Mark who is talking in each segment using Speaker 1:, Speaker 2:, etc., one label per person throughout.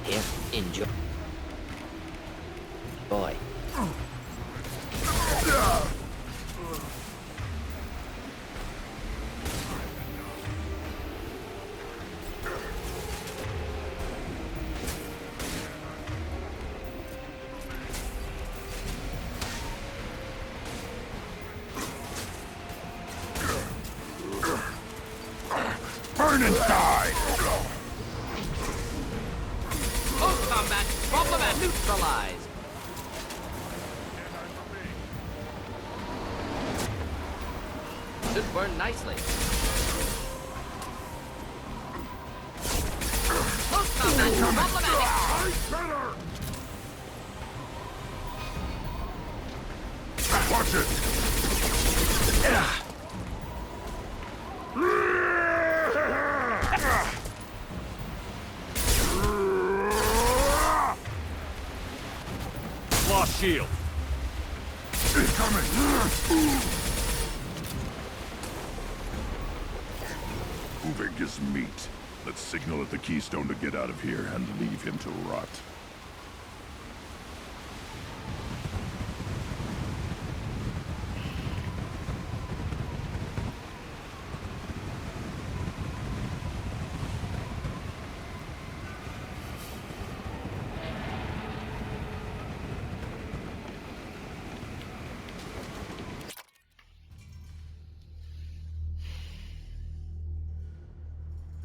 Speaker 1: here. Enjoy. Boy.
Speaker 2: Burn and die!
Speaker 1: Close combat. Problem and neutralized. Should burn nicely. Close combat. Problematic.
Speaker 2: Watch it!
Speaker 3: Lost shield.
Speaker 2: Incoming! Uvig is meat. Let's signal at the Keystone to get out of here and leave him to rot.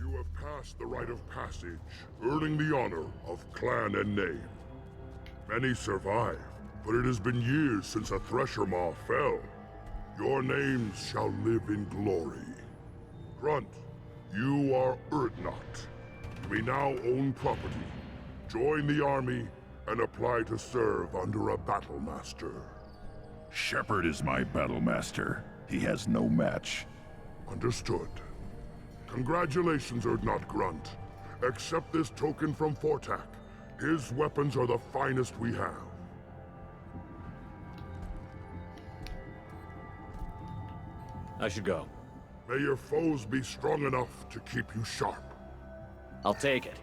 Speaker 2: You have passed the rite of passage, earning the honor of clan and name. Many survive, but it has been years since a Thresher Maw fell. Your names shall live in glory. Grunt, you are Urdnot. You may now own property. Join the army and apply to serve under a battle master. Shepard is my battle master. He has no match. Understood. Congratulations, Urdnot Grunt. Accept this token from Fortak. His weapons are the finest we have.
Speaker 3: I should go.
Speaker 2: May your foes be strong enough to keep you sharp.
Speaker 3: I'll take it.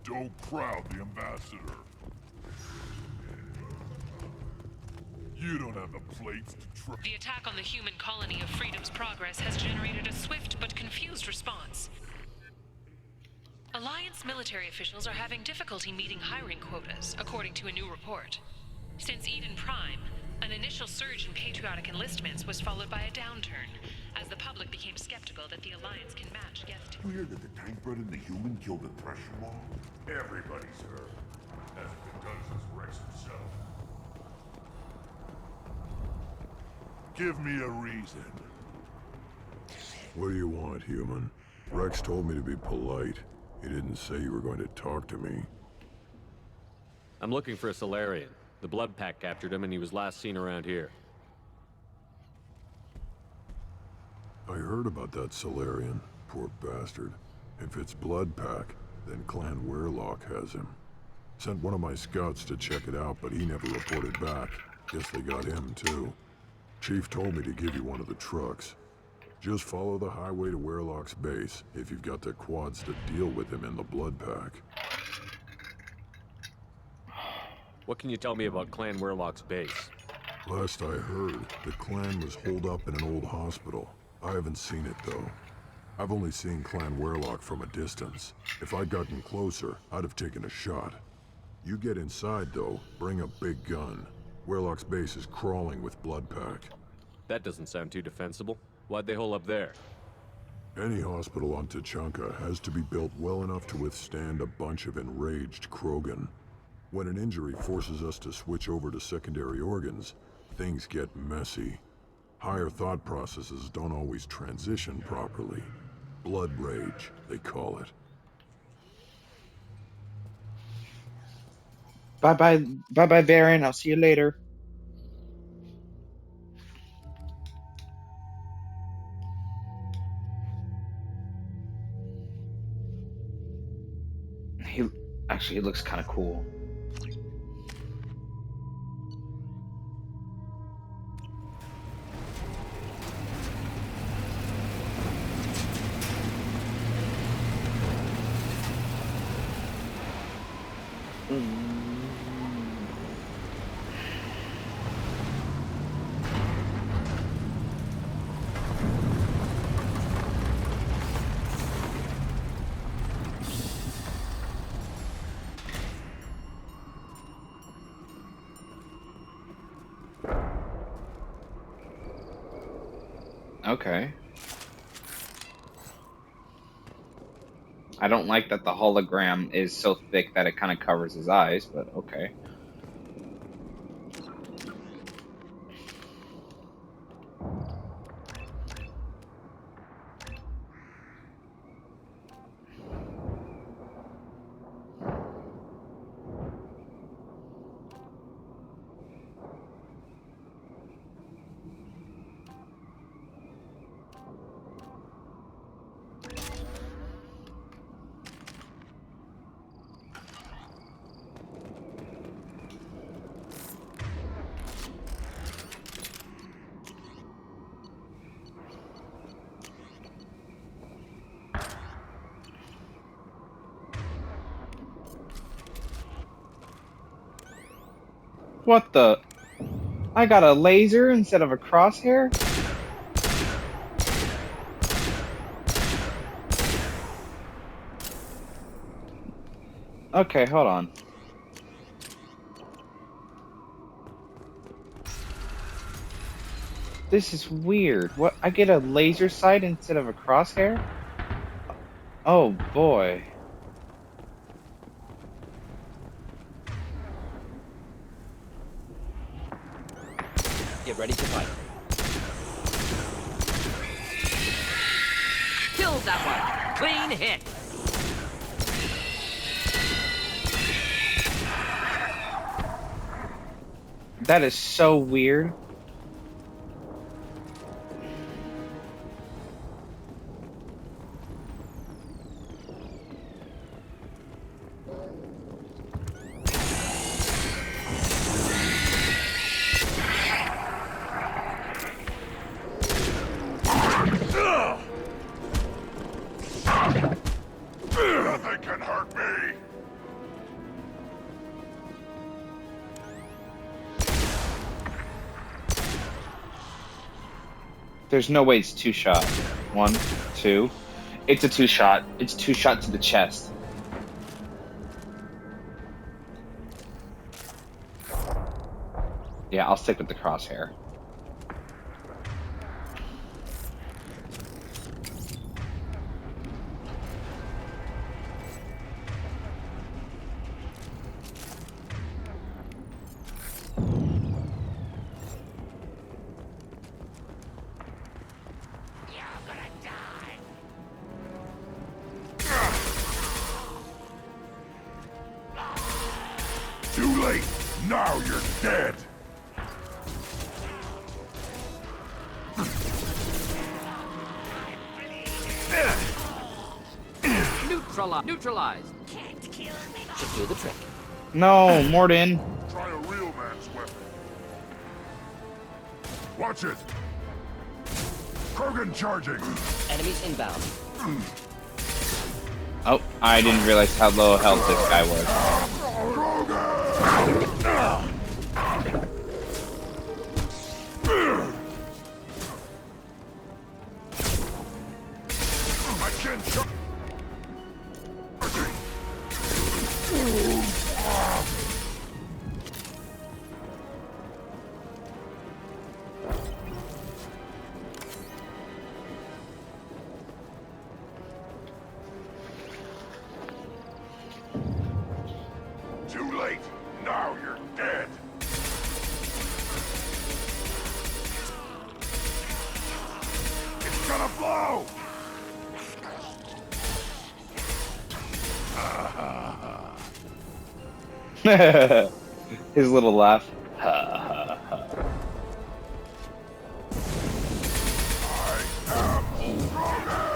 Speaker 2: Don't crowd the ambassador. You don't have the plates to try.
Speaker 4: The attack on the human colony of Freedom's Progress has generated a swift but confused response. Alliance military officials are having difficulty meeting hiring quotas, according to a new report. Since Eden Prime, an initial surge in patriotic enlistments was followed by a downturn, as the public became skeptical that the Alliance can match guest.
Speaker 5: You hear that the tank bred and the human killed the Thresher Maw?
Speaker 2: Everybody's heard. Hasn't been done since Rex himself. Give me a reason.
Speaker 6: What do you want, human? Rex told me to be polite. He didn't say you were going to talk to me.
Speaker 3: I'm looking for a Solarian. The Blood Pack captured him and he was last seen around here.
Speaker 6: I heard about that Solarian. Poor bastard. If it's Blood Pack, then Clan Weirlock has him. Sent one of my scouts to check it out, but he never reported back. Guess they got him, too. Chief told me to give you one of the trucks. Just follow the highway to Weirlock's base, if you've got the quads to deal with him in the Blood Pack.
Speaker 3: What can you tell me about Clan Weirlock's base?
Speaker 6: Last I heard, the clan was holed up in an old hospital. I haven't seen it, though. I've only seen Clan Weirlock from a distance. If I'd gotten closer, I'd have taken a shot. You get inside, though, bring a big gun. Weirlock's base is crawling with Blood Pack.
Speaker 3: That doesn't sound too defensible. Why'd they hole up there?
Speaker 6: Any hospital on Tuchanka has to be built well enough to withstand a bunch of enraged Krogan. When an injury forces us to switch over to secondary organs, things get messy. Higher thought processes don't always transition properly. Blood rage, they call it.
Speaker 7: Bye-bye, bye-bye, Baron. I'll see you later. He looks kind of cool. Okay. I don't like that the hologram is so thick that it kind of covers his eyes, but okay. What the? I got a laser instead of a crosshair? Okay, hold on. This is weird. What? I get a laser sight instead of a crosshair? Oh boy.
Speaker 1: Get ready to fight. Killed that one. Clean hit.
Speaker 7: That is so weird.
Speaker 2: Nothing can hurt me!
Speaker 7: There's no way it's two shot. 1, 2. It's a two shot. It's two shot to the chest. Yeah, I'll stick with the crosshair.
Speaker 2: Too late! Now you're dead!
Speaker 1: Neutralized. Should do the trick.
Speaker 7: No, Mordin.
Speaker 2: Try a real man's weapon. Watch it! Krogan charging!
Speaker 1: Enemies inbound.
Speaker 7: Oh, I didn't realize how low health this guy was.
Speaker 2: I can't charge! Too late! Now you're dead! It's gonna blow!
Speaker 7: His little laugh. Ha ha ha.
Speaker 2: I am Krogan!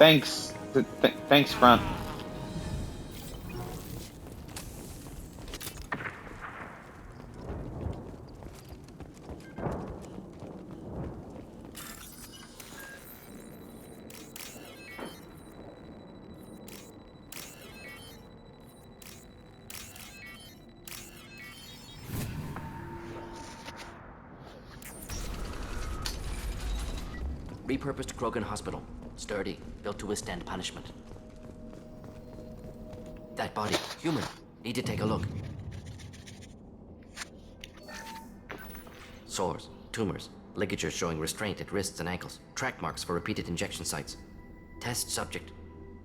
Speaker 7: Thanks. Thanks, front.
Speaker 1: Repurposed Krogan Hospital. Sturdy, built to withstand punishment. That body, human. Need to take a look. Sores, tumors, ligatures showing restraint at wrists and ankles, track marks for repeated injection sites. Test subject,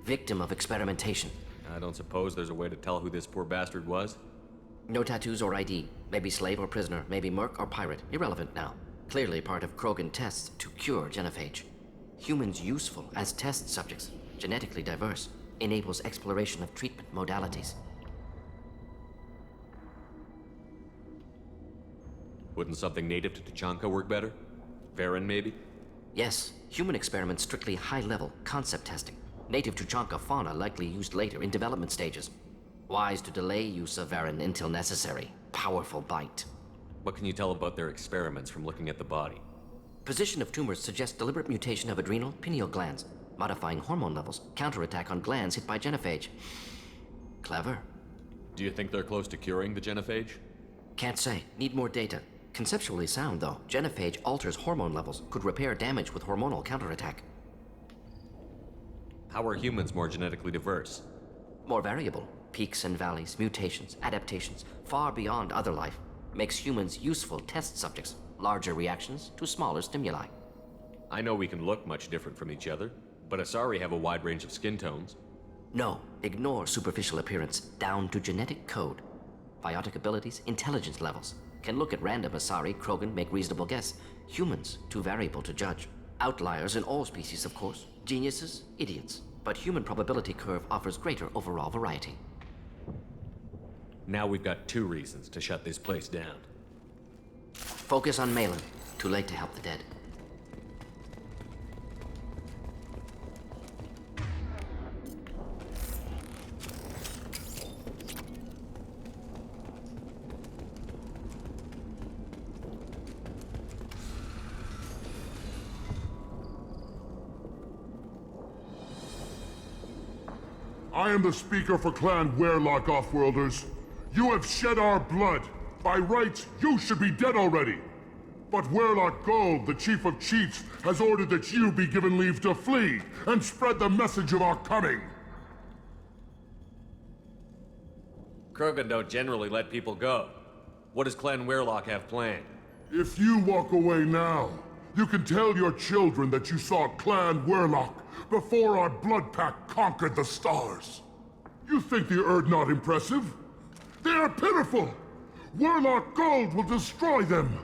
Speaker 1: victim of experimentation.
Speaker 3: I don't suppose there's a way to tell who this poor bastard was?
Speaker 1: No tattoos or ID. Maybe slave or prisoner, maybe merc or pirate. Irrelevant now. Clearly part of Krogan tests to cure genophage. Humans useful as test subjects, genetically diverse, enables exploration of treatment modalities.
Speaker 3: Wouldn't something native to Tuchanka work better? Varen, maybe?
Speaker 1: Yes, human experiments strictly high-level concept testing. Native Tuchanka fauna likely used later in development stages. Wise to delay use of Varen until necessary. Powerful bite.
Speaker 3: What can you tell about their experiments from looking at the body?
Speaker 1: Position of tumors suggests deliberate mutation of adrenal, pineal glands, modifying hormone levels, counterattack on glands hit by genophage. Clever.
Speaker 3: Do you think they're close to curing the genophage?
Speaker 1: Can't say. Need more data. Conceptually sound, though. Genophage alters hormone levels, could repair damage with hormonal counterattack.
Speaker 3: How are humans more genetically diverse?
Speaker 1: More variable. Peaks and valleys, mutations, adaptations, far beyond other life. Makes humans useful test subjects. Larger reactions to smaller stimuli.
Speaker 3: I know we can look much different from each other, but Asari have a wide range of skin tones.
Speaker 1: No, ignore superficial appearance, down to genetic code. Biotic abilities, intelligence levels. Can look at random Asari, Krogan, make reasonable guess. Humans, too variable to judge. Outliers in all species, of course. Geniuses, idiots. But human probability curve offers greater overall variety.
Speaker 3: Now we've got 2 reasons to shut this place down.
Speaker 1: Focus on Malin. Too late to help the dead.
Speaker 2: I am the speaker for Clan Werelock, Offworlders. You have shed our blood. By rights, you should be dead already. But Werelock Gold, the Chief of Chiefs, has ordered that you be given leave to flee and spread the message of our coming.
Speaker 3: Krogan don't generally let people go. What does Clan Werelock have planned?
Speaker 2: If you walk away now, you can tell your children that you saw Clan Werelock before our blood pack conquered the stars. You think the Erd not impressive? They are pitiful! Werelock Gold will destroy them!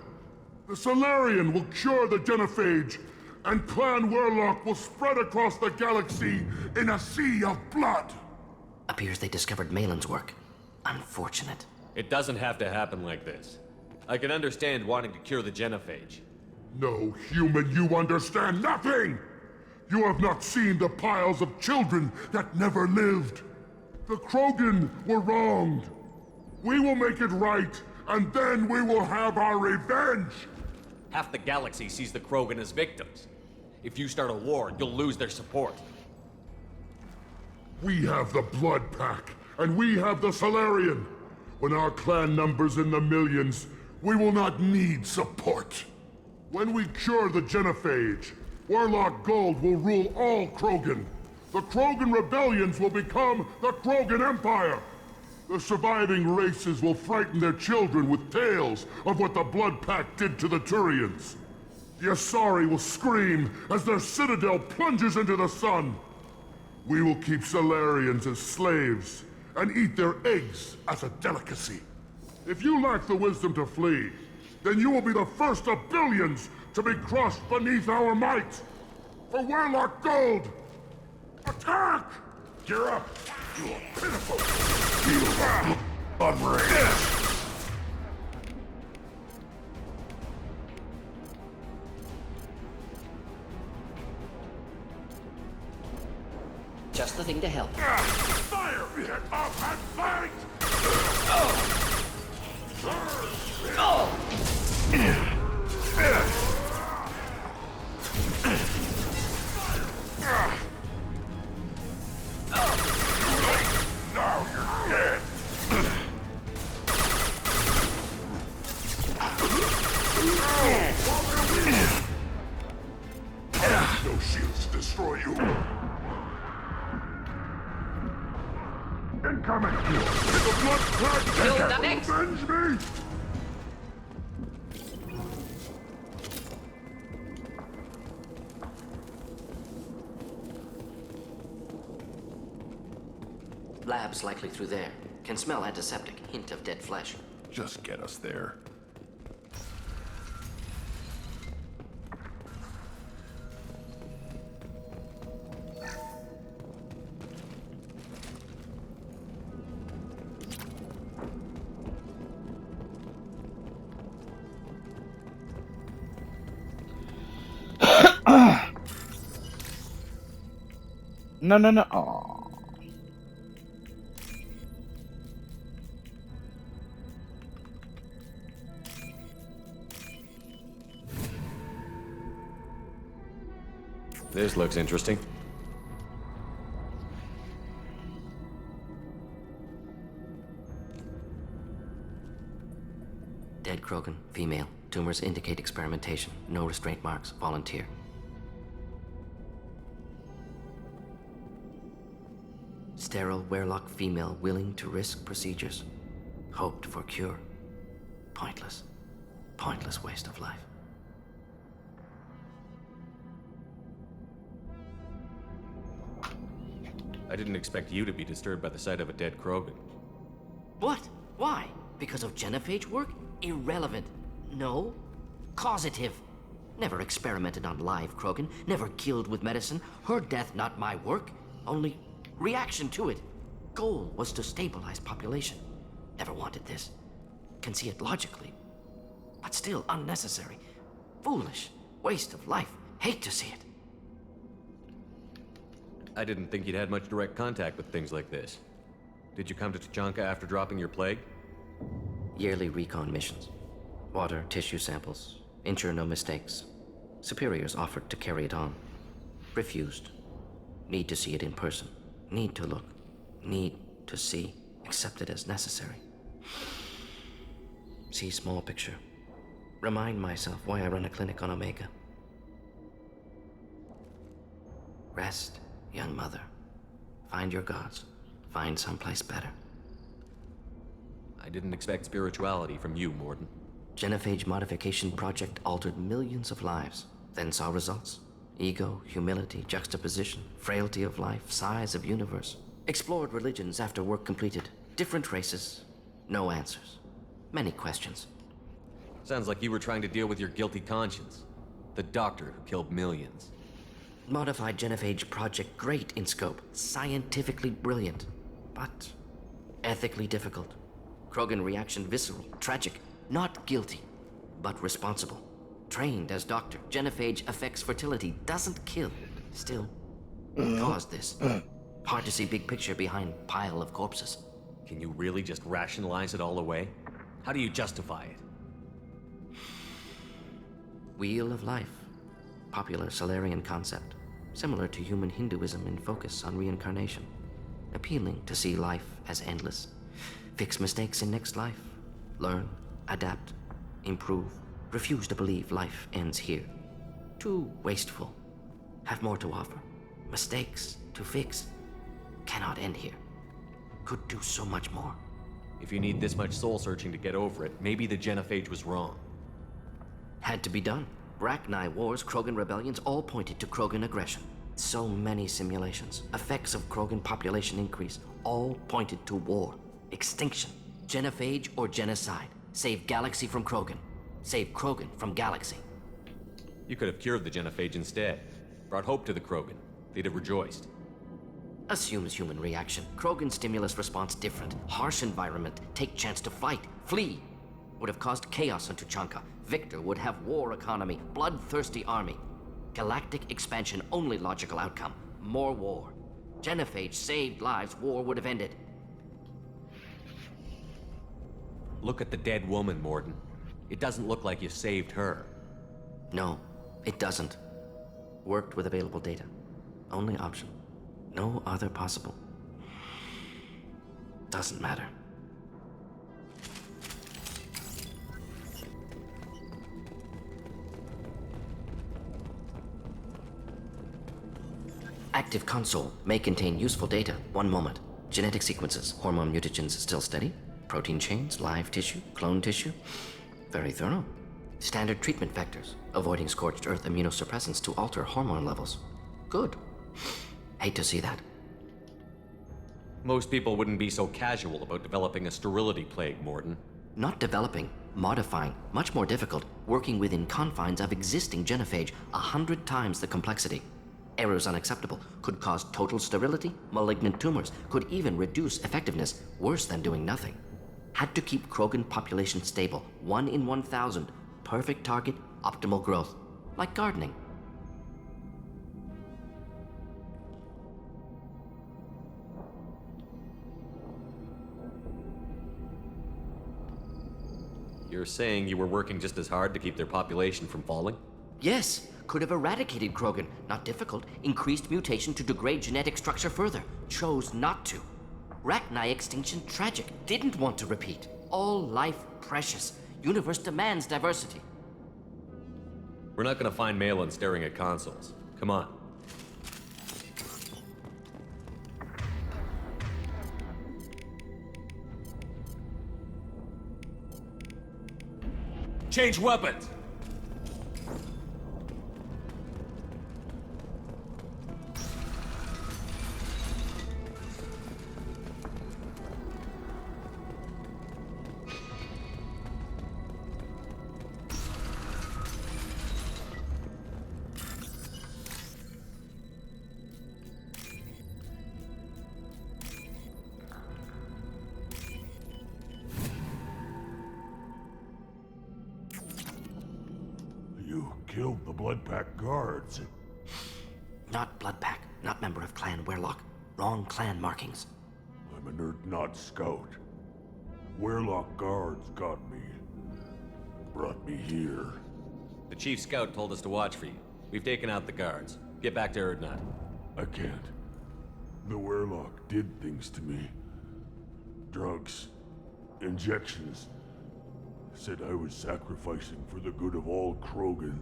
Speaker 2: The Solarian will cure the genophage, and Clan Werelock will spread across the galaxy in a sea of blood!
Speaker 1: Appears they discovered Malin's work. Unfortunate.
Speaker 3: It doesn't have to happen like this. I can understand wanting to cure the genophage.
Speaker 2: No, human, you understand nothing! You have not seen the piles of children that never lived. The Krogan were wronged. We will make it right, and then we will have our revenge!
Speaker 3: Half the galaxy sees the Krogan as victims. If you start a war, you'll lose their support.
Speaker 2: We have the Blood Pack, and we have the Solarian. When our clan numbers in the millions, we will not need support. When we cure the genophage, Werelock Gold will rule all Krogan. The Krogan rebellions will become the Krogan Empire. The surviving races will frighten their children with tales of what the Blood Pack did to the Turians. The Asari will scream as their citadel plunges into the sun. We will keep Solarians as slaves, and eat their eggs as a delicacy. If you lack the wisdom to flee, then you will be the first of billions to be crushed beneath our might. For Werlock Gold! Attack!
Speaker 5: Gear up! You are pitiful! Feel that! Unraised!
Speaker 1: Just the thing to help.
Speaker 5: Fire! Get up and fight! Now you're dead! No shields to destroy you! Incoming! Is the blood clot
Speaker 1: next.
Speaker 2: avenge me?
Speaker 1: Labs likely through there. Can smell antiseptic. Hint of dead flesh.
Speaker 5: Just get us there.
Speaker 7: No, no, no. Aw.
Speaker 3: This looks interesting.
Speaker 1: Dead Krogan, female. Tumors indicate experimentation. No restraint marks. Volunteer. Sterile Werlock female willing to risk procedures. Hoped for cure. Pointless. Pointless waste of life.
Speaker 3: I didn't expect you to be disturbed by the sight of a dead Krogan.
Speaker 1: What? Why? Because of genophage work? Irrelevant. No. Causative. Never experimented on live Krogan. Never killed with medicine. Her death not my work. Only reaction to it. Goal was to stabilize population. Never wanted this. Can see it logically. But still unnecessary. Foolish. Waste of life. Hate to see it.
Speaker 3: I didn't think you'd had much direct contact with things like this. Did you come to Tuchanka after dropping your plague?
Speaker 1: Yearly recon missions. Water, tissue samples. Ensure no mistakes. Superiors offered to carry it on. Refused. Need to see it in person. Need to look. Need to see. Accept it as necessary. See small picture. Remind myself why I run a clinic on Omega. Rest, young mother. Find your gods. Find someplace better.
Speaker 3: I didn't expect spirituality from you, Mordin.
Speaker 1: Genophage modification project altered millions of lives, then saw results. Ego, humility, juxtaposition, frailty of life, size of universe. Explored religions after work completed. Different races. No answers. Many questions.
Speaker 3: Sounds like you were trying to deal with your guilty conscience. The doctor who killed millions.
Speaker 1: Modified genophage project great in scope. Scientifically brilliant. But ethically difficult. Krogan reaction visceral, tragic. Not guilty, but responsible. Trained as doctor. Genophage affects fertility, doesn't kill. Still, caused this. Hard to see big picture behind pile of corpses.
Speaker 3: Can you really just rationalize it all away? How do you justify it?
Speaker 1: Wheel of life. Popular Solarian concept. Similar to human Hinduism in focus on reincarnation. Appealing to see life as endless. Fix mistakes in next life. Learn, adapt, improve. Refuse to believe life ends here. Too wasteful. Have more to offer. Mistakes to fix. Cannot end here. Could do so much more.
Speaker 3: If you need this much soul searching to get over it, maybe the genophage was wrong.
Speaker 1: Had to be done. Rachni wars, Krogan rebellions all pointed to Krogan aggression. So many simulations, effects of Krogan population increase, all pointed to war, extinction, genophage or genocide. Save galaxy from Krogan. Save Krogan from galaxy.
Speaker 3: You could have cured the genophage instead. Brought hope to the Krogan. They'd have rejoiced.
Speaker 1: Assumes human reaction. Krogan stimulus response different. Harsh environment. Take chance to fight. Flee. Would have caused chaos on Tuchanka. Victor would have war economy. Bloodthirsty army. Galactic expansion only logical outcome. More war. Genophage saved lives. War would have ended.
Speaker 3: Look at the dead woman, Mordin. It doesn't look like you saved her.
Speaker 1: No, it doesn't. Worked with available data. Only option. No other possible. Doesn't matter. Active console may contain useful data. One moment. Genetic sequences, hormone mutagens still steady. Protein chains, live tissue, clone tissue. Very thorough. Standard treatment vectors, avoiding scorched earth immunosuppressants to alter hormone levels. Good. Hate to see that.
Speaker 3: Most people wouldn't be so casual about developing a sterility plague, Mordin.
Speaker 1: Not developing, modifying, much more difficult, working within confines of existing genophage, 100 times the complexity. Errors unacceptable, could cause total sterility, malignant tumors, could even reduce effectiveness, worse than doing nothing. Had to keep Krogan population stable, 1 in 1,000, perfect target, optimal growth, like gardening.
Speaker 3: You're saying you were working just as hard to keep their population from falling?
Speaker 1: Yes, could have eradicated Krogan. Not difficult. Increased mutation to degrade genetic structure further. Chose not to. Rachni extinction tragic. Didn't want to repeat. All life precious. Universe demands diversity.
Speaker 3: We're not gonna find Malin staring at consoles. Come on. Change weapons!
Speaker 5: You killed the Blood Pack guards.
Speaker 1: Not Bloodpack. Not member of Clan Werlock. Wrong clan markings.
Speaker 5: I'm a nerd not scout. Werlock guards got me. Brought me here.
Speaker 3: The chief scout told us to watch for you. We've taken out the guards. Get back to Erdnot.
Speaker 5: I can't. The Werlock did things to me. Drugs. Injections. Said I was sacrificing for the good of all Krogan.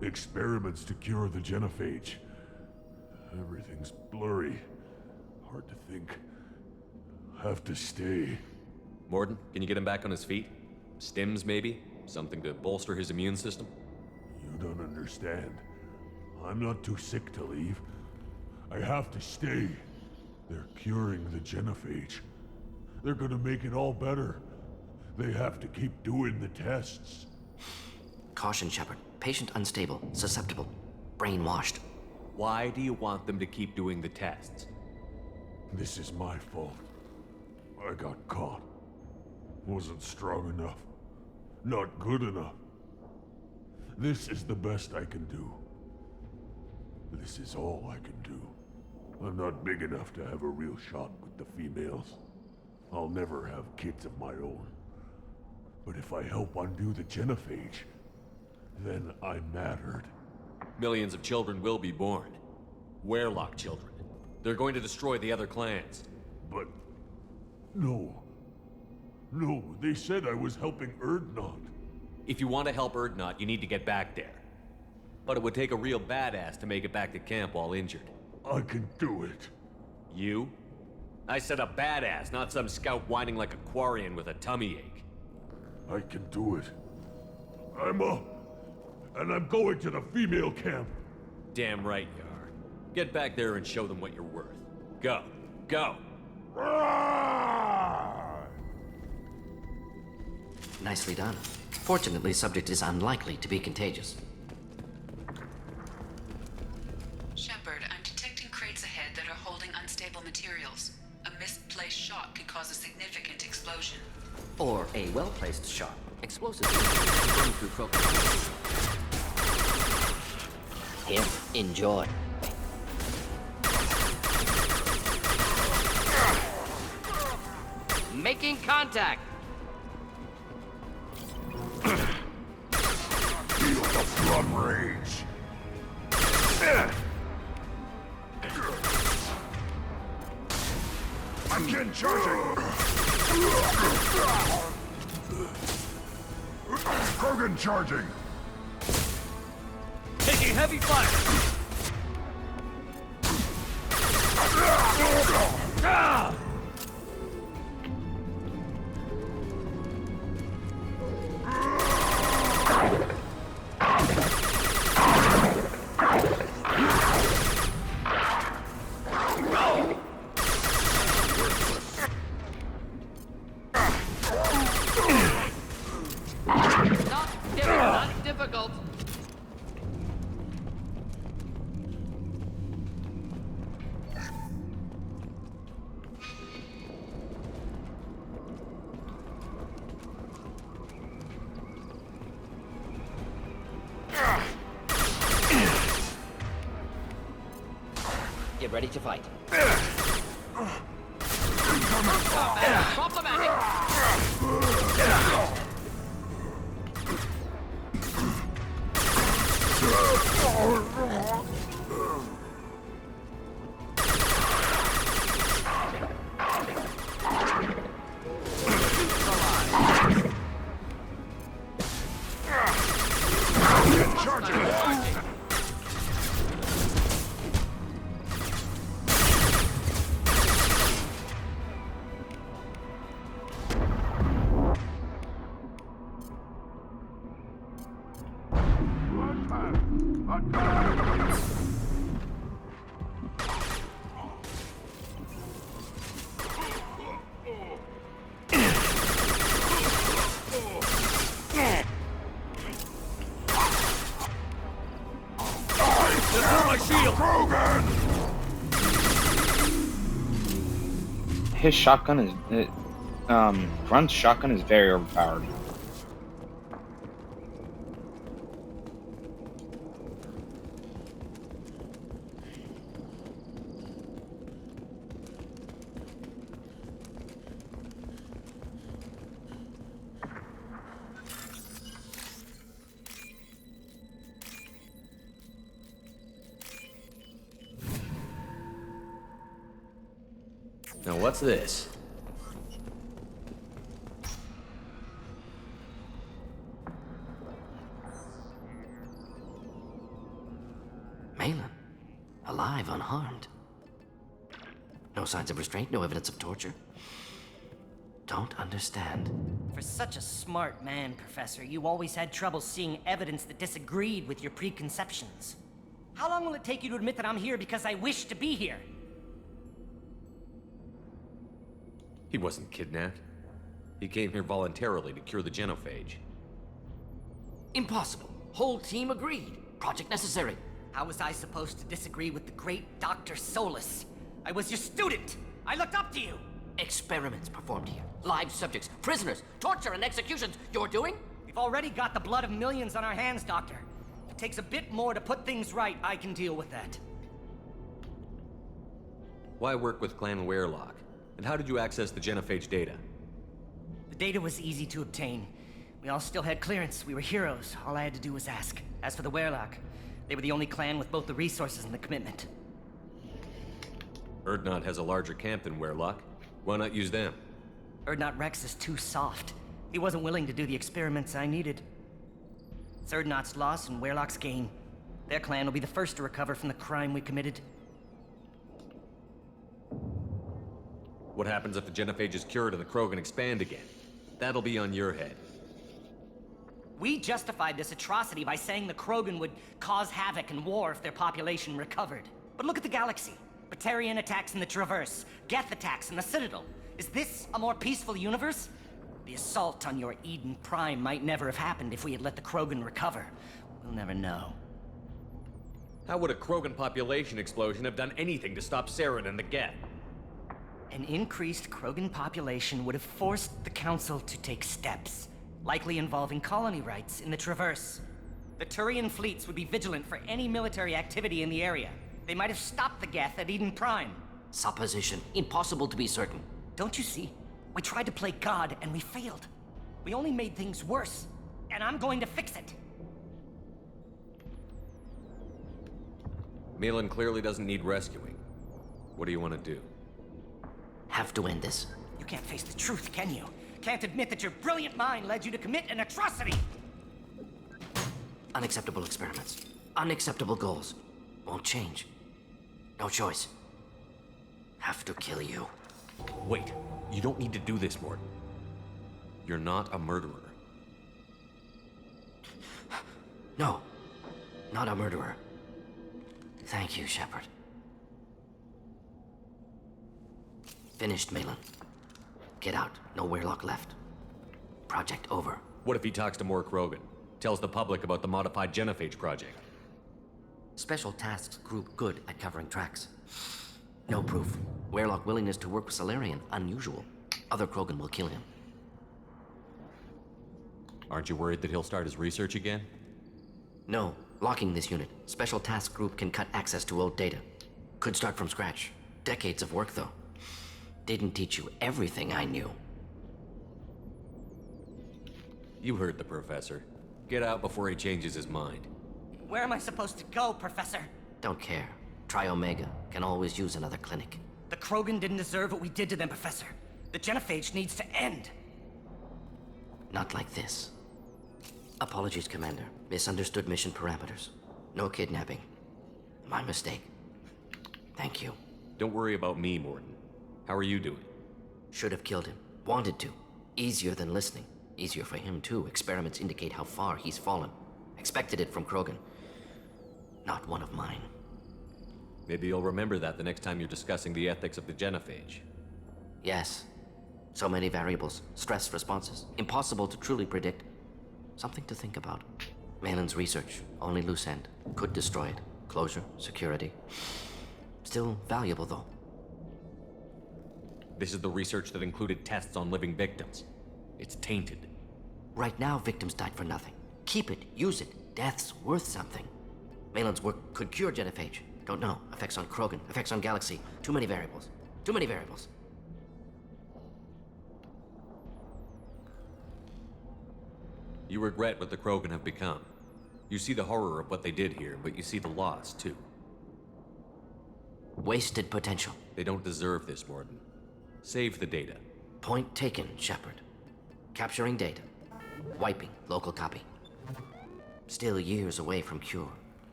Speaker 5: Experiments to cure the genophage. Everything's blurry. Hard to think. Have to stay.
Speaker 3: Mordin, can you get him back on his feet? Stims, maybe? Something to bolster his immune system?
Speaker 5: You don't understand. I'm not too sick to leave. I have to stay. They're curing the genophage. They're gonna make it all better. They have to keep doing the tests.
Speaker 1: Caution, Shepard. Patient unstable, susceptible, brainwashed.
Speaker 3: Why do you want them to keep doing the tests?
Speaker 5: This is my fault. I got caught. Wasn't strong enough. Not good enough. This is the best I can do. This is all I can do. I'm not big enough to have a real shot with the females. I'll never have kids of my own. But if I help undo the genophage, then I mattered.
Speaker 3: Millions of children will be born. Werlock children. They're going to destroy the other clans.
Speaker 5: But... no. No, they said I was helping Erdnot.
Speaker 3: If you want to help Erdnot, you need to get back there. But it would take a real badass to make it back to camp all injured.
Speaker 5: I can do it.
Speaker 3: You? I said a badass, not some scout whining like a Quarian with a tummy ache.
Speaker 5: I can do it. I'm up. And I'm going to the female camp.
Speaker 3: Damn right you are. Get back there and show them what you're worth. Go. Go!
Speaker 1: Nicely done. Fortunately, subject is unlikely to be contagious.
Speaker 8: Shepard, I'm detecting crates ahead that are holding unstable materials. A misplaced shot could cause a significant explosion.
Speaker 1: Or a well-placed shot. Explosives burn through crocus. Here, enjoy. Making contact!
Speaker 2: Feel the blood rage. Again charging! Krogan charging!
Speaker 3: Taking heavy fire!
Speaker 1: Not difficult. Get ready to fight. Problematic.
Speaker 7: His shotgun is, Grunt's shotgun is very overpowered.
Speaker 3: Now what's this?
Speaker 1: Malin, alive, unharmed. No signs of restraint, no evidence of torture. Don't understand.
Speaker 9: For such a smart man, Professor, you always had trouble seeing evidence that disagreed with your preconceptions. How long will it take you to admit that I'm here because I wish to be here?
Speaker 3: He wasn't kidnapped. He came here voluntarily to cure the genophage.
Speaker 1: Impossible. Whole team agreed. Project necessary.
Speaker 9: How was I supposed to disagree with the great Dr. Solus? I was your student! I looked up to you!
Speaker 1: Experiments performed here. Live subjects, prisoners, torture and executions. You're doing?
Speaker 9: We've already got the blood of millions on our hands, Doctor. If it takes a bit more to put things right, I can deal with that.
Speaker 3: Why work with Clan Weirlock? And how did you access the genophage data?
Speaker 9: The data was easy to obtain. We all still had clearance. We were heroes. All I had to do was ask. As for the Weirlock, they were the only clan with both the resources and the commitment.
Speaker 3: Urdnot has a larger camp than Weirlock. Why not use them?
Speaker 9: Urdnot Rex is too soft. He wasn't willing to do the experiments I needed. It's Urdnot's loss and Weirlock's gain. Their clan will be the first to recover from the crime we committed.
Speaker 3: What happens if the genophage is cured and the Krogan expand again? That'll be on your head.
Speaker 9: We justified this atrocity by saying the Krogan would cause havoc and war if their population recovered. But look at the galaxy. Batarian attacks in the Traverse, Geth attacks in the Citadel. Is this a more peaceful universe? The assault on your Eden Prime might never have happened if we had let the Krogan recover. We'll never know.
Speaker 3: How would a Krogan population explosion have done anything to stop Saren and the Geth?
Speaker 9: An increased Krogan population would have forced the Council to take steps, likely involving colony rights in the Traverse. The Turian fleets would be vigilant for any military activity in the area. They might have stopped the Geth at Eden Prime.
Speaker 1: Supposition. Impossible to be certain.
Speaker 9: Don't you see? We tried to play God and we failed. We only made things worse, and I'm going to fix it.
Speaker 3: Malin clearly doesn't need rescuing. What do you want to do?
Speaker 1: Have to end this.
Speaker 9: You can't face the truth, can you? Can't admit that your brilliant mind led you to commit an atrocity!
Speaker 1: Unacceptable experiments. Unacceptable goals. Won't change. No choice. Have to kill you.
Speaker 3: Wait, you don't need to do this, Mordin. You're not a murderer.
Speaker 1: No. Not a murderer. Thank you, Shepard. Finished, Malin. Get out. No Weirlock left. Project over.
Speaker 3: What if he talks to more Krogan? Tells the public about the modified genophage project?
Speaker 1: Special Tasks Group good at covering tracks. No proof. Weirlock willingness to work with Salarian, unusual. Other Krogan will kill him.
Speaker 3: Aren't you worried that he'll start his research again?
Speaker 1: No. Locking this unit. Special Task Group can cut access to old data. Could start from scratch. Decades of work, though. Didn't teach you everything I knew.
Speaker 3: You heard the professor. Get out before he changes his mind.
Speaker 9: Where am I supposed to go, Professor?
Speaker 1: Don't care. Try Omega. Can always use another clinic.
Speaker 9: The Krogan didn't deserve what we did to them, Professor. The genophage needs to end.
Speaker 1: Not like this. Apologies, Commander. Misunderstood mission parameters. No kidnapping. My mistake. Thank you.
Speaker 3: Don't worry about me, Mordin. How are you doing?
Speaker 1: Should have killed him. Wanted to. Easier than listening. Easier for him, too. Experiments indicate how far he's fallen. Expected it from Krogan. Not one of mine.
Speaker 3: Maybe you'll remember that the next time you're discussing the ethics of the genophage.
Speaker 1: Yes. So many variables. Stress responses. Impossible to truly predict. Something to think about. Malin's research. Only loose end. Could destroy it. Closure. Security. Still valuable, though.
Speaker 3: This is the research that included tests on living victims. It's tainted.
Speaker 1: Right now, victims died for nothing. Keep it. Use it. Death's worth something. Malin's work could cure genophage. Don't know. Effects on Krogan. Effects on Galaxy. Too many variables. Too many variables.
Speaker 3: You regret what the Krogan have become. You see the horror of what they did here, but you see the loss, too.
Speaker 1: Wasted potential.
Speaker 3: They don't deserve this, Mordin. Save the data.
Speaker 1: Point taken, Shepard. Capturing data. Wiping local copy. Still years away from cure,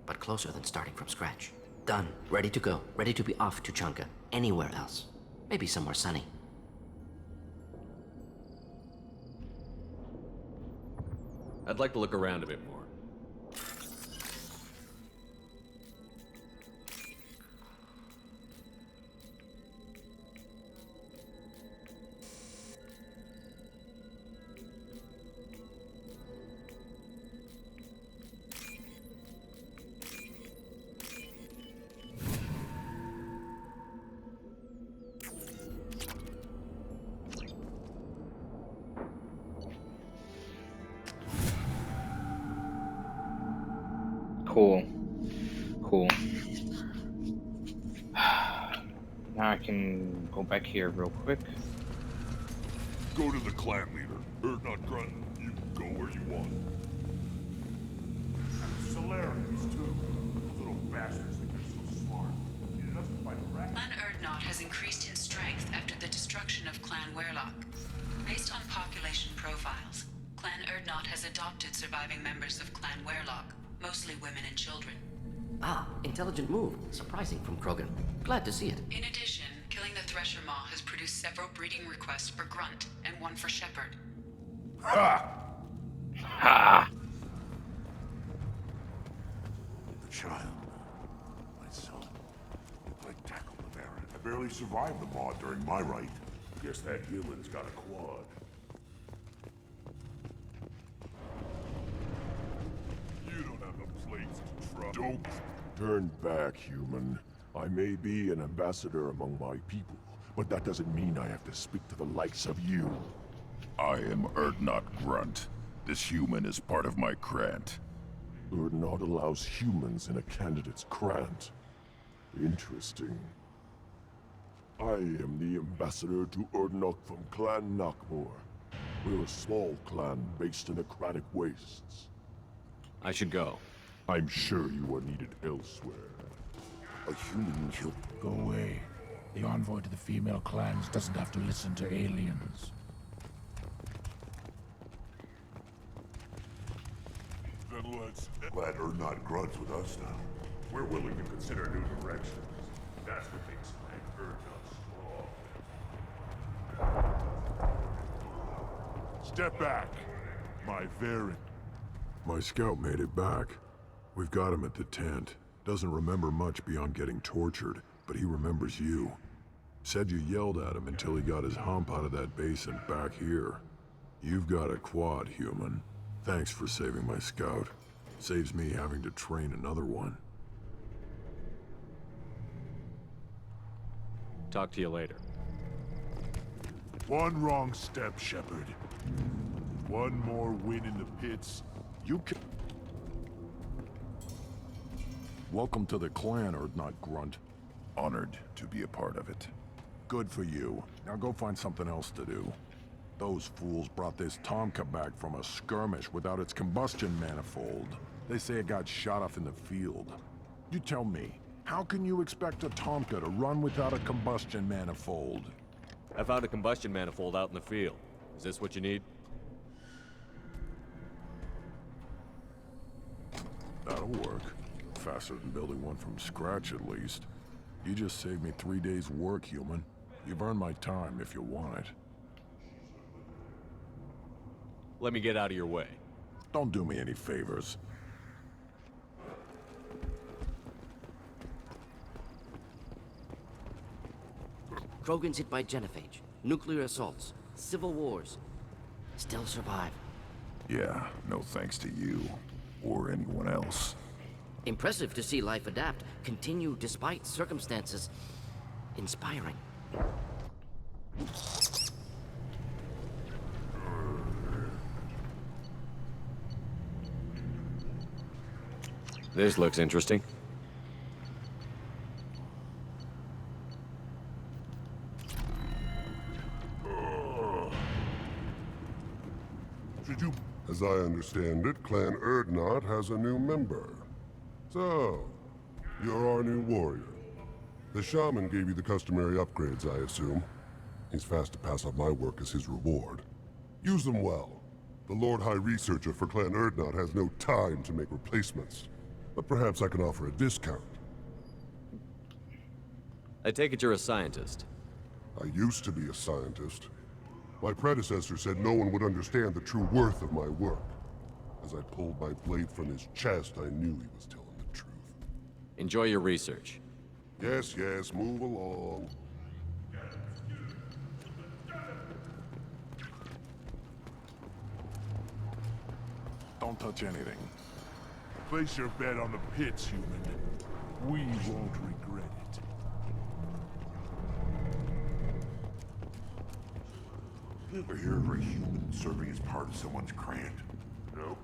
Speaker 1: but closer than starting from scratch. Done. Ready to go. Ready to be off to Chunka. Anywhere else. Maybe somewhere sunny.
Speaker 3: I'd like to look around a bit more.
Speaker 7: Cool. Cool. Now I can go back here real quick.
Speaker 2: Go to the clan leader. Not Grunt. You can go where you want.
Speaker 5: Solarians, too. Little bastards think they're so smart. You doesn't fight a rat.
Speaker 8: Clan Erdnot has increased in strength after the destruction of Clan Weirlock. Based on population profiles, Clan Erdnot has adopted surviving members of Clan Weirlock, mostly women and children.
Speaker 1: Ah, intelligent move. Surprising from Krogan. Glad to see it.
Speaker 8: In addition, killing the Thresher Maw has produced several breeding requests for Grunt and one for Shepard.
Speaker 5: Ha!
Speaker 7: Ha!
Speaker 5: The child, my son.
Speaker 10: barely survived the maw during my rite. Guess that human's got a quad.
Speaker 2: You don't have the plates to trust.
Speaker 6: Don't turn back, human. I may be an ambassador among my people, but that doesn't mean I have to speak to the likes of you.
Speaker 10: I am Erdnot Grunt. This human is part of my Krant.
Speaker 6: Urdnot allows humans in a candidate's Krant. Interesting. I am the ambassador to Urdnot from Clan Nakmor. We're a small clan based in the Kratic Wastes.
Speaker 3: I should go.
Speaker 6: I'm sure you are needed elsewhere.
Speaker 10: A human killed.
Speaker 11: Go away. The envoy to the female clans doesn't have to listen to aliens.
Speaker 2: Then let's...
Speaker 10: Glad Erdnot Grunt's with us now.
Speaker 2: We're willing to consider new directions. That's what makes Clan Erdnot strong. Step back, my Varen.
Speaker 6: My scout made it back. We've got him at the tent. Doesn't remember much beyond getting tortured, but he remembers you. Said you yelled at him until he got his hump out of that basin back here. You've got a quad, human. Thanks for saving my scout. Saves me having to train another one.
Speaker 3: Talk to you later.
Speaker 2: One wrong step, Shepard. One more win in the pits.
Speaker 6: You can... Welcome to the clan, Erdnot Grunt.
Speaker 10: Honored to be a part of it.
Speaker 6: Good for you. Now go find something else to do. Those fools brought this Tomka back from a skirmish without its combustion manifold. They say it got shot off in the field. You tell me, how can you expect a Tomka to run without a combustion manifold?
Speaker 3: I found a combustion manifold out in the field. Is this what you need?
Speaker 6: That'll work. Faster than building one from scratch, at least. You just saved me 3 days' work, human. You've earned my time if you want it.
Speaker 3: Let me get out of your way.
Speaker 6: Don't do me any favors.
Speaker 1: Krogan's hit by genophage, nuclear assaults, civil wars. Still survive.
Speaker 10: Yeah, no thanks to you. Or anyone else.
Speaker 1: Impressive to see life adapt, continue despite circumstances. Inspiring.
Speaker 3: This looks interesting.
Speaker 2: Should you...
Speaker 12: As I understand it, Clan Erdnot has a new member. So, you're our new warrior. The shaman gave you the customary upgrades, I assume. He's fast to pass up my work as his reward. Use them well. The Lord High Researcher for Clan Erdnot has no time to make replacements. But perhaps I can offer a discount.
Speaker 3: I take it you're a scientist.
Speaker 12: I used to be a scientist. My predecessor said no one would understand the true worth of my work. As I pulled my blade from his chest, I knew he was telling the truth.
Speaker 3: Enjoy your research.
Speaker 12: Yes, yes, move along.
Speaker 6: Don't touch anything.
Speaker 2: Place your bet on the pits, human. We won't regret it.
Speaker 10: You ever hear of a human serving as part of someone's Krant?
Speaker 2: Nope.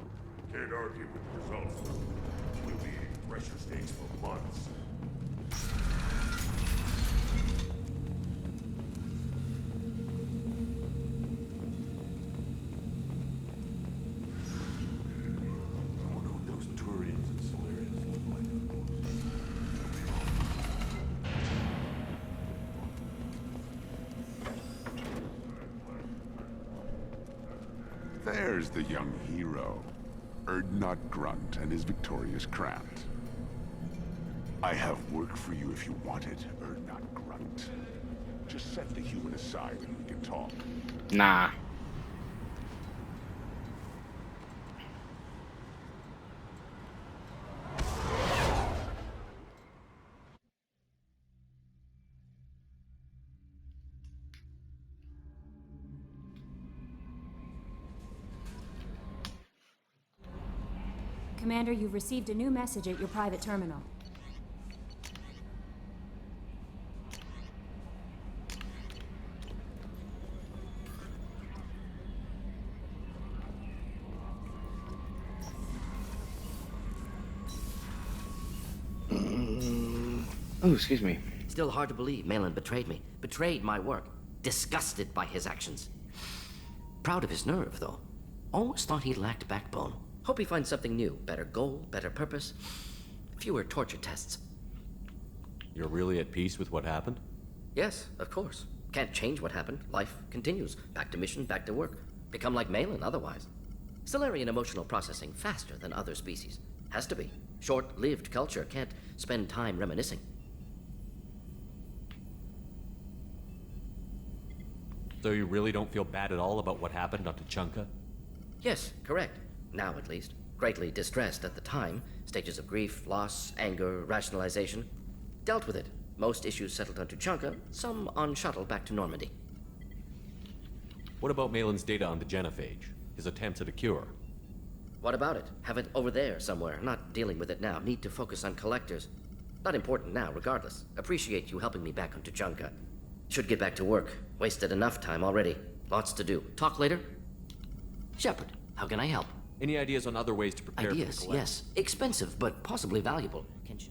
Speaker 2: Can't argue with the results. We'll be in pressure states for months.
Speaker 10: I wonder what those Turians and Solarians look like.
Speaker 13: There's the young hero, Erdnot Grunt and his victorious Krant. I have work for you if you want it, Erdnot Grunt. Just set the human aside and we can talk.
Speaker 7: Nah.
Speaker 14: Commander, you've received a new message at your private terminal.
Speaker 7: Oh, excuse me.
Speaker 1: Still hard to believe Malin betrayed me. Betrayed my work. Disgusted by his actions. Proud of his nerve, though. Always thought he lacked backbone. Hope he finds something new. Better goal, better purpose. Fewer torture tests.
Speaker 3: You're really at peace with what happened?
Speaker 1: Yes, of course. Can't change what happened. Life continues. Back to mission, back to work. Become like Malin otherwise. Solarian emotional processing faster than other species. Has to be. Short-lived culture can't spend time reminiscing.
Speaker 3: So you really don't feel bad at all about what happened on Tuchanka?
Speaker 1: Yes, correct. Now at least. Greatly distressed at the time. Stages of grief, loss, anger, rationalization. Dealt with it. Most issues settled on Tuchanka, some on shuttle back to Normandy.
Speaker 3: What about Malin's data on the genophage? His attempts at a cure?
Speaker 1: What about it? Have it over there somewhere. Not dealing with it now. Need to focus on collectors. Not important now, regardless. Appreciate you helping me back on Tuchanka. Should get back to work. Wasted enough time already. Lots to do. Talk later? Shepard, how can I help?
Speaker 3: Any ideas on other ways to prepare
Speaker 1: Ideas,
Speaker 3: for the collapse?
Speaker 1: yes. Expensive, but possibly valuable. Can you...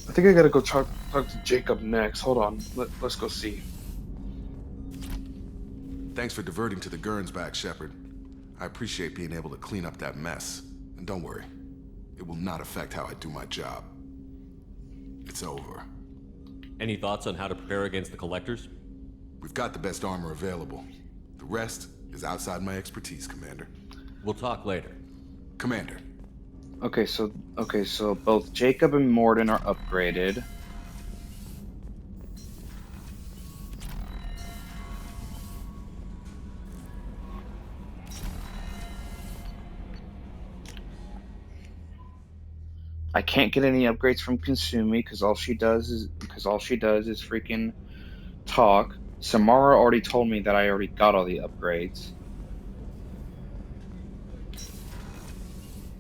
Speaker 7: I think I gotta go talk to Jacob next. Hold on. Let's go see.
Speaker 15: Thanks for diverting to the Gurns back, Shepard. I appreciate being able to clean up that mess. And don't worry, it will not affect how I do my job. It's over.
Speaker 3: Any thoughts on how to prepare against the Collectors?
Speaker 15: We've got the best armor available. The rest is outside my expertise, Commander.
Speaker 3: We'll talk later.
Speaker 15: Commander.
Speaker 7: Okay, so both Jacob and Mordin are upgraded. I can't get any upgrades from Consumi because all she does is freaking talk. Samara already told me that I already got all the upgrades.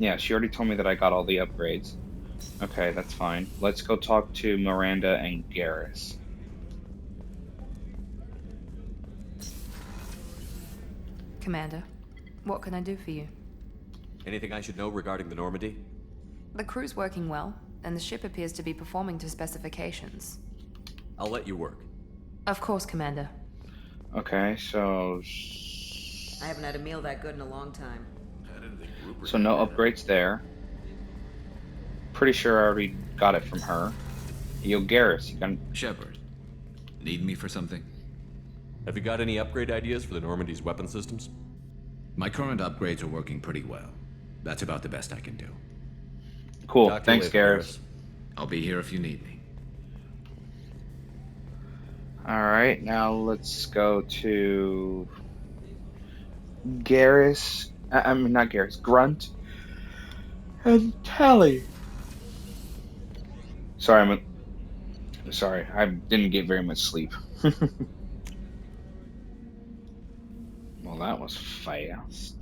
Speaker 7: Yeah, she already told me that I got all the upgrades. Okay, that's fine. Let's go talk to Miranda and Garrus.
Speaker 16: Commander, what can I do for you?
Speaker 3: Anything I should know regarding the Normandy?
Speaker 16: The crew's working well, and the ship appears to be performing to specifications.
Speaker 3: I'll let you work.
Speaker 16: Of course, Commander.
Speaker 7: Okay, so...
Speaker 17: I haven't had a meal that good in a long time.
Speaker 7: So no upgrades there. Pretty sure I already got it from her. Yo, Garrus, you can...
Speaker 18: Shepard, need me for something?
Speaker 3: Have you got any upgrade ideas for the Normandy's weapon systems?
Speaker 18: My current upgrades are working pretty well. That's about the best I can do.
Speaker 7: Cool, thanks, Garrus.
Speaker 18: I'll be here if you need me.
Speaker 7: Alright, now let's go to... Garrus... I mean, not Garrus, Grunt. And Tally. Sorry, sorry, I didn't get very much sleep. Well, that was fast.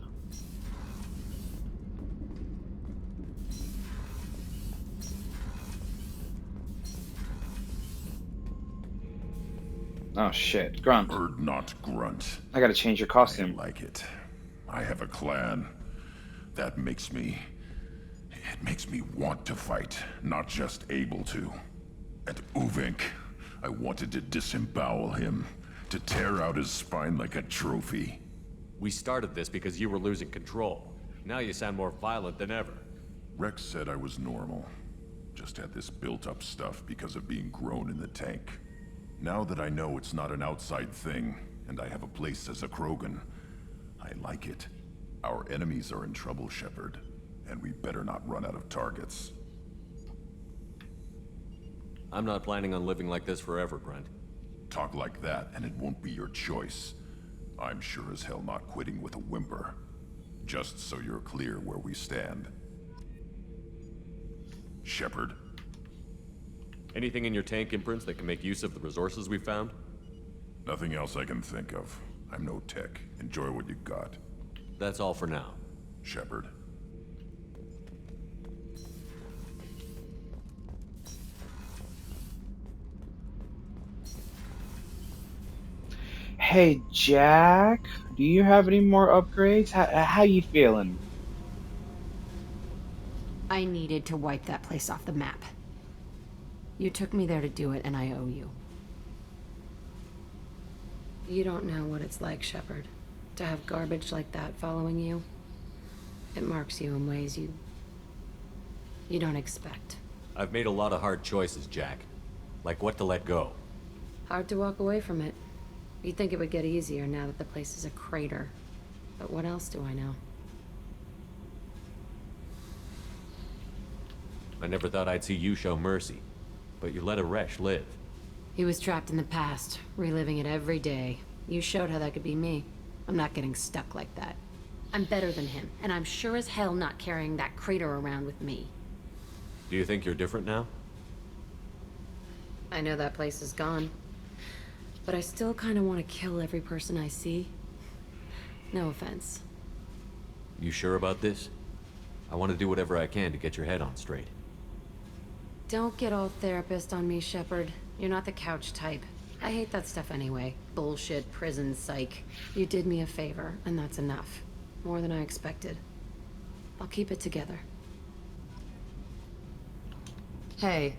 Speaker 7: Oh shit, Grunt.
Speaker 10: Not Grunt.
Speaker 7: I gotta change your costume.
Speaker 10: I like it. I have a clan. That makes me... It makes me want to fight, not just able to. At Uvink, I wanted to disembowel him, to tear out his spine like a trophy.
Speaker 3: We started this because you were losing control. Now you sound more violent than ever.
Speaker 10: Rex said I was normal. Just had this built-up stuff because of being grown in the tank. Now that I know it's not an outside thing, and I have a place as a Krogan, I like it. Our enemies are in trouble, Shepard, and we better not run out of targets.
Speaker 3: I'm not planning on living like this forever, Grunt.
Speaker 10: Talk like that, and it won't be your choice. I'm sure as hell not quitting with a whimper. Just so you're clear where we stand. Shepard?
Speaker 3: Anything in your tank imprints that can make use of the resources we found?
Speaker 10: Nothing else I can think of. I'm no tech. Enjoy what you got.
Speaker 3: That's all for now.
Speaker 10: Shepard.
Speaker 7: Hey, Jack, do you have any more upgrades? How you feeling?
Speaker 19: I needed to wipe that place off the map. You took me there to do it, and I owe you. You don't know what it's like, Shepard, to have garbage like that following you. It marks you in ways you don't expect.
Speaker 3: I've made a lot of hard choices, Jack. Like what to let go.
Speaker 19: Hard to walk away from it. You'd think it would get easier now that the place is a crater. But what else do I know?
Speaker 3: I never thought I'd see you show mercy. But you let a Resh live.
Speaker 19: He was trapped in the past, reliving it every day. You showed how that could be me. I'm not getting stuck like that. I'm better than him, and I'm sure as hell not carrying that crater around with me.
Speaker 3: Do you think you're different now?
Speaker 19: I know that place is gone. But I still kind of want to kill every person I see. No offense.
Speaker 3: You sure about this? I want to do whatever I can to get your head on straight.
Speaker 19: Don't get all therapist on me, Shepard. You're not the couch type. I hate that stuff anyway. Bullshit, prison, psych. You did me a favor, and that's enough. More than I expected. I'll keep it together. Hey.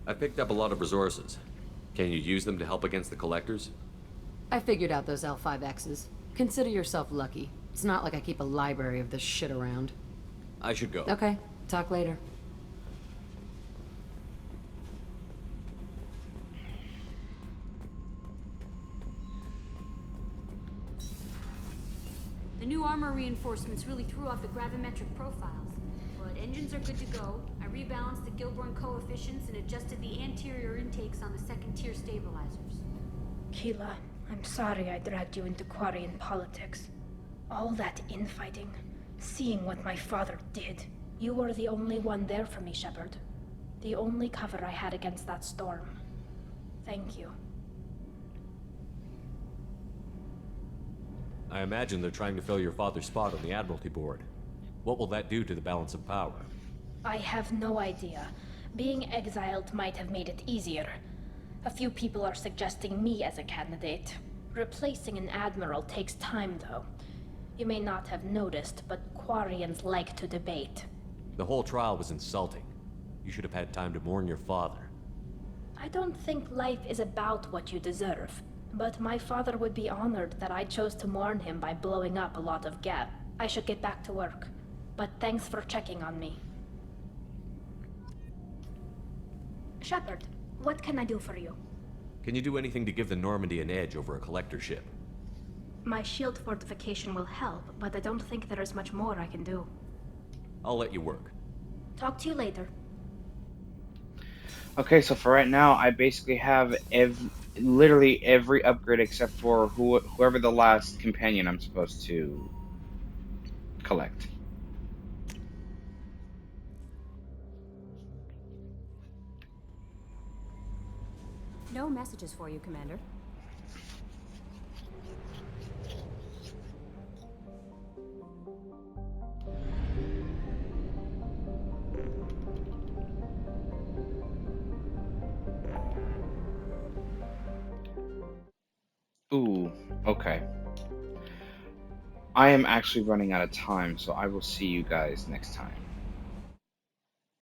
Speaker 3: I picked up a lot of resources. Can you use them to help against the collectors?
Speaker 19: I figured out those L5Xs. Consider yourself lucky. It's not like I keep a library of this shit around.
Speaker 3: I should go.
Speaker 19: Okay, talk later.
Speaker 14: The new armor reinforcements really threw off the gravimetric profiles. But engines are good to go. I rebalanced the Gilborn coefficients and adjusted the anterior intakes on the second-tier stabilizers.
Speaker 20: Keela, I'm sorry I dragged you into Quarian politics. All that infighting, seeing what my father did. You were the only one there for me, Shepard. The only cover I had against that storm. Thank you.
Speaker 3: I imagine they're trying to fill your father's spot on the Admiralty Board. What will that do to the balance of power?
Speaker 20: I have no idea. Being exiled might have made it easier. A few people are suggesting me as a candidate. Replacing an admiral takes time, though. You may not have noticed, but Quarians like to debate.
Speaker 3: The whole trial was insulting. You should have had time to mourn your father.
Speaker 20: I don't think life is about what you deserve, but my father would be honored that I chose to mourn him by blowing up a lot of Gap. I should get back to work, but thanks for checking on me. Shepard, what can I do for you?
Speaker 3: Can you do anything to give the Normandy an edge over a collector ship?
Speaker 20: My shield fortification will help, but I don't think there is much more I can do.
Speaker 3: I'll let you work.
Speaker 20: Talk to you later.
Speaker 7: Okay, so for right now, I basically have literally every upgrade except for whoever the last companion I'm supposed to collect.
Speaker 14: No messages for you, Commander.
Speaker 7: Ooh, okay. I am actually running out of time, so I will see you guys next time.